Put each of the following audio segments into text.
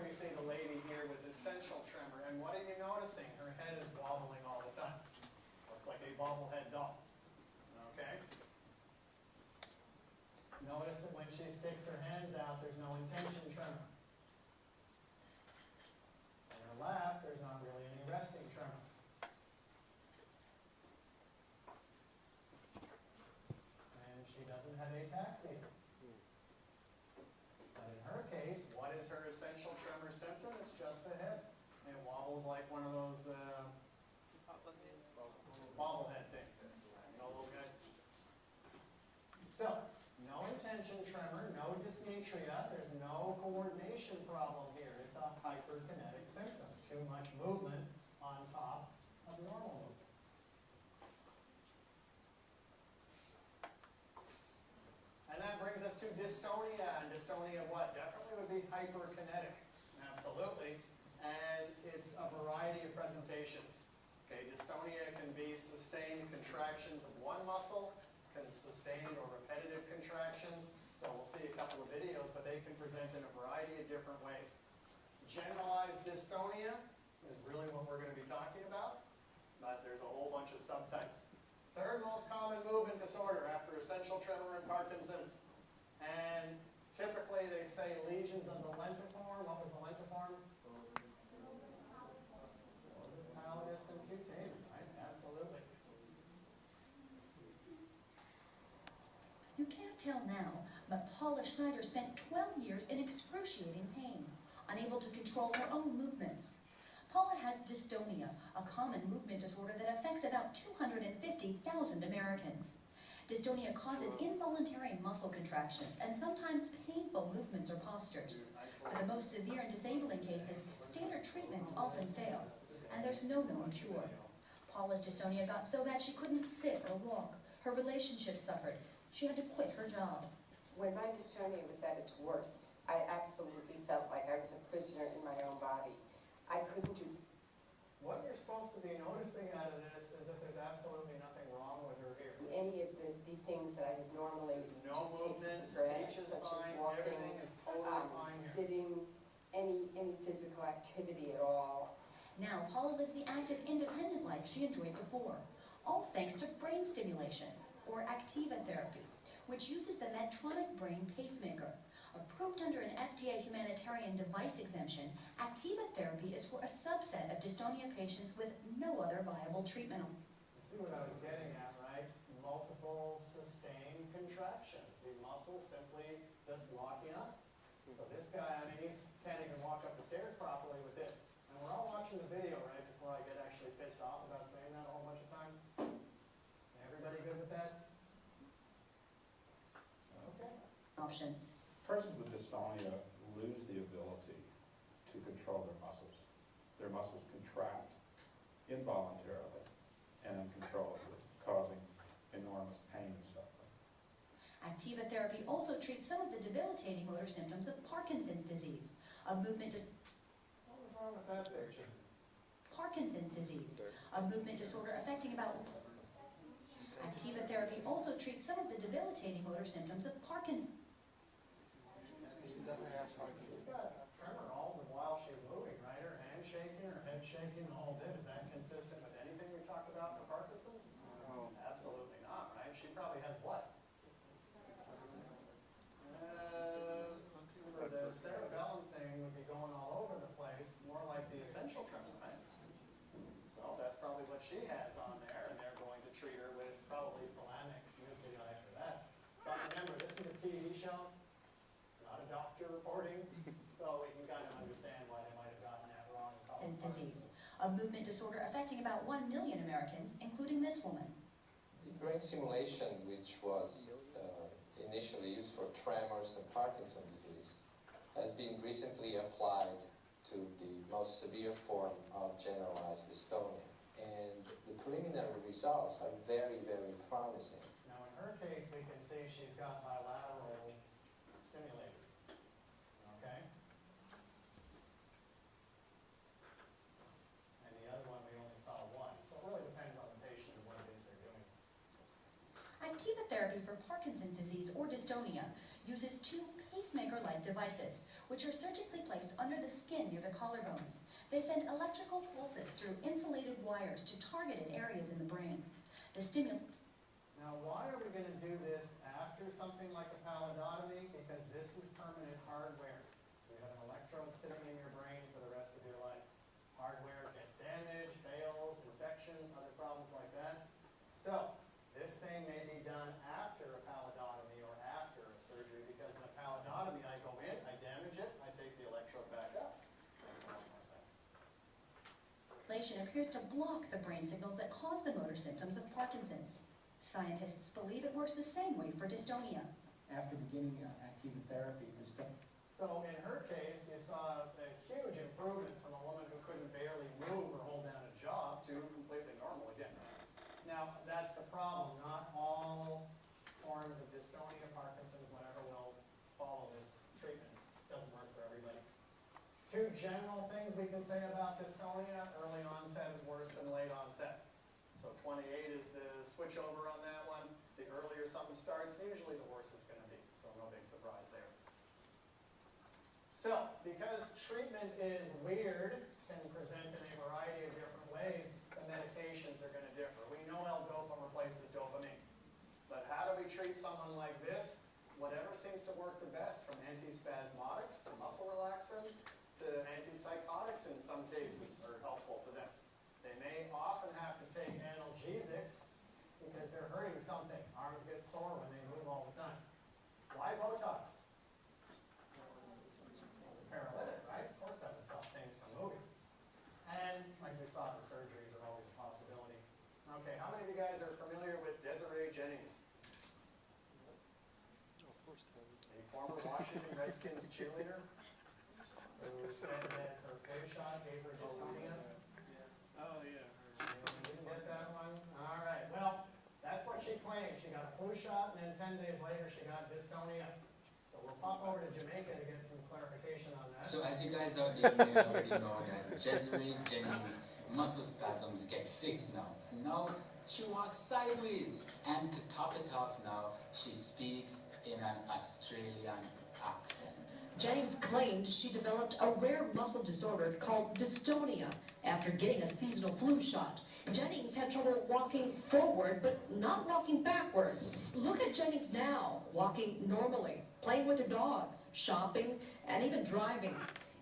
we see the lady here with essential tremor, and what are you noticing? Her head is wobbling all the time. Looks like a bobblehead doll. Okay? Notice that when she sticks her hands out, there's no intention tremor. In her lap, there's not really any resting tremor. And she doesn't have ataxia. But in her case, what is her essential tremor symptom? It's just the head. And it wobbles like one of those bobblehead things. You know those guys? So, no intention tremor, no dysmetria, there's no coordination problem here. It's a hyperkinetic symptom. Too much movement on top of normal movement. And that brings us to dystonia. And dystonia what? Definitely would be hyperkinetic. Absolutely. And it's a variety of presentations. Okay, dystonia can be sustained contractions of one muscle, sustained or repetitive contractions. So we'll see a couple of videos, but they can present in a variety of different ways. Generalized dystonia is really what we're going to be talking about, but there's a whole bunch of subtypes. Third most common movement disorder after essential tremor and Parkinson's. And typically they say lesions of the lentiform. What was the lentiform? Orbis pallidus and cutaneous, right? Absolutely. You can't tell now, but Paula Schneider spent 12 years in excruciating pain, unable to control her own movements. Paula has dystonia, a common movement disorder that affects about 250,000 Americans. Dystonia causes involuntary muscle contractions and sometimes painful movements or postures. For the most severe and disabling cases, standard treatments often fail, and there's no known cure. Paula's dystonia got so bad she couldn't sit or walk. Her relationship suffered. She had to quit her job. When my dystonia was at its worst, I absolutely felt like I was a prisoner in my own body. I couldn't do... What you're supposed to be noticing out of this is that there's absolutely nothing wrong with her here. Any of the things that I had normally no just movement, taken for granted, speech is such fine, as walking, everything is totally fine here. sitting, any physical activity at all. Now, Paula lives the active, independent life she enjoyed before, all thanks to brain stimulation, or Activa therapy, which uses the Medtronic brain pacemaker. Approved under an FDA humanitarian device exemption, Activa therapy is for a subset of dystonia patients with no other viable treatment. You see what I was getting at, right? Multiple sustained contractions. The muscles simply just locking up. So this guy, I mean, he can't even walk up the stairs properly with this. And we're all watching the video, right, before I get actually pissed off about saying that a whole bunch of times. Everybody good with that? Okay. Options. Persons with dystonia lose the ability to control their muscles. Their muscles contract involuntarily and uncontrollably, causing enormous pain and suffering. Activa therapy also treats some of the debilitating motor symptoms of Parkinson's disease, a movement What was wrong with that picture? Parkinson's disease, a movement disorder affecting about... Activa therapy also treats some of the debilitating motor symptoms of Parkinson's. She's got a tremor all the while she's moving, right? Her hand shaking, her head shaking the whole bit. Is that consistent with anything we talked about for Parkinson's? No. Absolutely not, right? She probably has what? For the cerebellum thing would be going all over the place, more like the essential tremor, right? So that's probably what she has on there, and they're going to treat her with probably thalamic nuclei for that. But remember, this is a TV show. Not a doctor reporting, so we can kind of understand why they might have gotten that wrong. Parkinson's disease, a movement disorder affecting about 1 million Americans, including this woman. The brain stimulation, which was initially used for tremors and Parkinson's disease, has been recently applied to the most severe form of generalized dystonia. And the preliminary results are very, very promising. Now in her case, we can see she's got bilateral stimulators, okay? And the other one, we only saw one. So it really depends on the patient and what it is they're doing. Activa therapy for Parkinson's disease or dystonia uses two pacemaker-like devices, which are surgically placed under the skin near the collarbones. They send electrical pulses through insulated wires to targeted areas in the brain. The Now, why are we going to do this after something like a pallidotomy? Because this is permanent hardware. You have an electrode sitting in your brain for the rest of your life. Hardware gets damaged, fails, infections, other problems like that. So, this thing may be done after a pallidotomy or after a surgery, because in a pallidotomy, I go in, I damage it, I take the electrode back out. Makes a lot more sense. appears to block the brain signals that cause the motor symptoms of Parkinson's. Scientists believe it works the same way for dystonia. After beginning active therapy, So in her case, you saw a huge improvement from a woman who couldn't barely move or hold down a job to completely normal again. Now, that's the problem. Not all forms of dystonia, Parkinson's, whatever, will follow this treatment. It doesn't work for everybody. Two general things we can say about dystonia: early onset is worse than late onset. So 28 is the switch over on that one. The earlier something starts, usually the worse it's going to be. So no big surprise there. So, because treatment is weird, can present in a variety of different ways, the medications are going to differ. We know L-dopa replaces dopamine. But how do we treat someone like this? Whatever seems to work the best, from antispasmodics to muscle relaxants to antipsychotics in some cases are helpful to them. They may often have to take analgesics because they're hurting something. Arms get sore when they move all the time. Why Botox? Paralytic, right? Of course that would stop things from moving. And like we saw, the surgeries are always a possibility. Okay, how many of you guys are familiar with Desiree Jennings? A former Washington Redskins cheerleader who said that her flu shot gave her dystonia. Oh, yeah. You didn't get that one? All right, well, that's what she claimed. She got a flu shot, and then 10 days later she got dystonia. So we'll pop over to Jamaica to get some clarification on that. So as you guys out there may already know that Desiree Jennings' muscle spasms get fixed now. Now she walks sideways, and to top it off now, she speaks in an Australian accent. Jennings claimed she developed a rare muscle disorder called dystonia after getting a seasonal flu shot. Jennings had trouble walking forward, but not walking backwards. Look at Jennings now, walking normally, playing with her dogs, shopping, and even driving.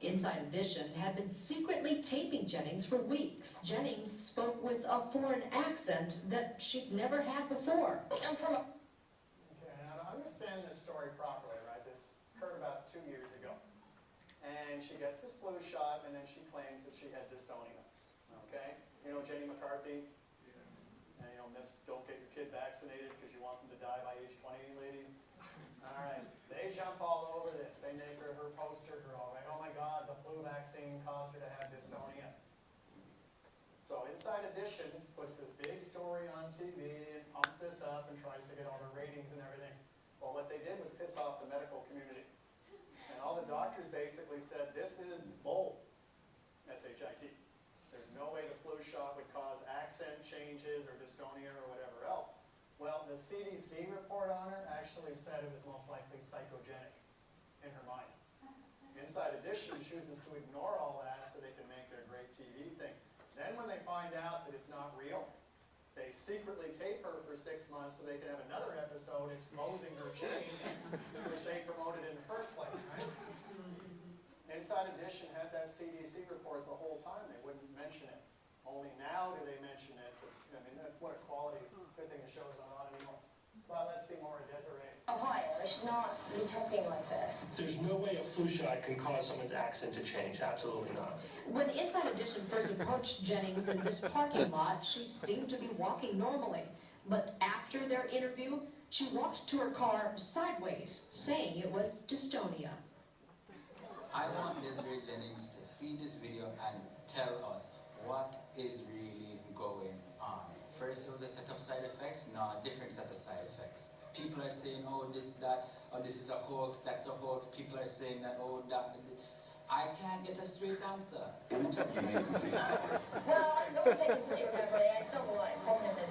Inside Edition had been secretly taping Jennings for weeks. Jennings spoke with a foreign accent that she'd never had before. I'm from Okay, now to understand this story properly, right, this occurred about 2 years ago. And she gets this flu shot, and then she claims that she had dystonia. Okay? You know Jenny McCarthy? And you know, Miss Don't Get Your Kid Vaccinated because you want them to die by age 20 lady? All right, they jump all over this. They make her poster girl, right? Oh my God, the flu vaccine caused her to have dystonia. So Inside Edition puts this big story on TV and pumps this up and tries to get all the ratings and everything. Well, what they did was piss off the medical community. And all the doctors basically said, this is bull, S-H-I-T. There's no way the flu shot would cause accent changes or dystonia or whatever else. Well, the CDC report on her actually said it was most likely psychogenic in her mind. Inside Edition chooses to ignore all that so they can make their great TV thing. Then when they find out that it's not real, they secretly tape her for 6 months so they can have another episode exposing her change, which they promoted in the first place, right? Inside Edition had that CDC report the whole time. They wouldn't mention it. Only now do they mention it. I mean, what a quality. Good thing the show's not on anymore. Well, let's see more of Desiree. Ohio, they should not be talking like this. There's no way a flu shot can cause someone's accent to change. Absolutely not. When Inside Edition first approached Jennings in this parking lot, she seemed to be walking normally. But after their interview, she walked to her car sideways, saying it was dystonia. I want Desiree Jennings to see this video and tell us what is really going on. First, it was a set of side effects. Now, a different set of side effects. People are saying, oh, this, that, oh, this is a hoax, that's a hoax. People are saying that, oh, that. I can't get a straight answer. Well, I don't say completely remember. I still have a lot of cognitive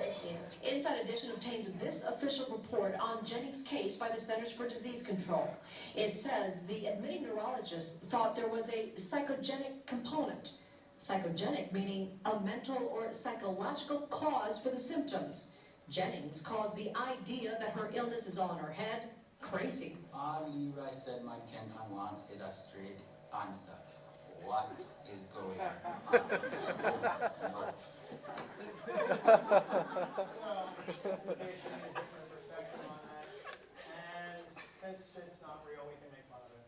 issues. Inside Edition obtained this official report on Jennings' case by the Centers for Disease Control. It says the admitting neurologist thought there was a psychogenic component. Psychogenic meaning a mental or psychological cause for the symptoms. Jennings calls the idea that her illness is all in her head crazy. All Leroy said my Kenton wants is a straight answer. What is going on? No. Interpretation and a different perspective on that. And since it's not real, we can make fun of it.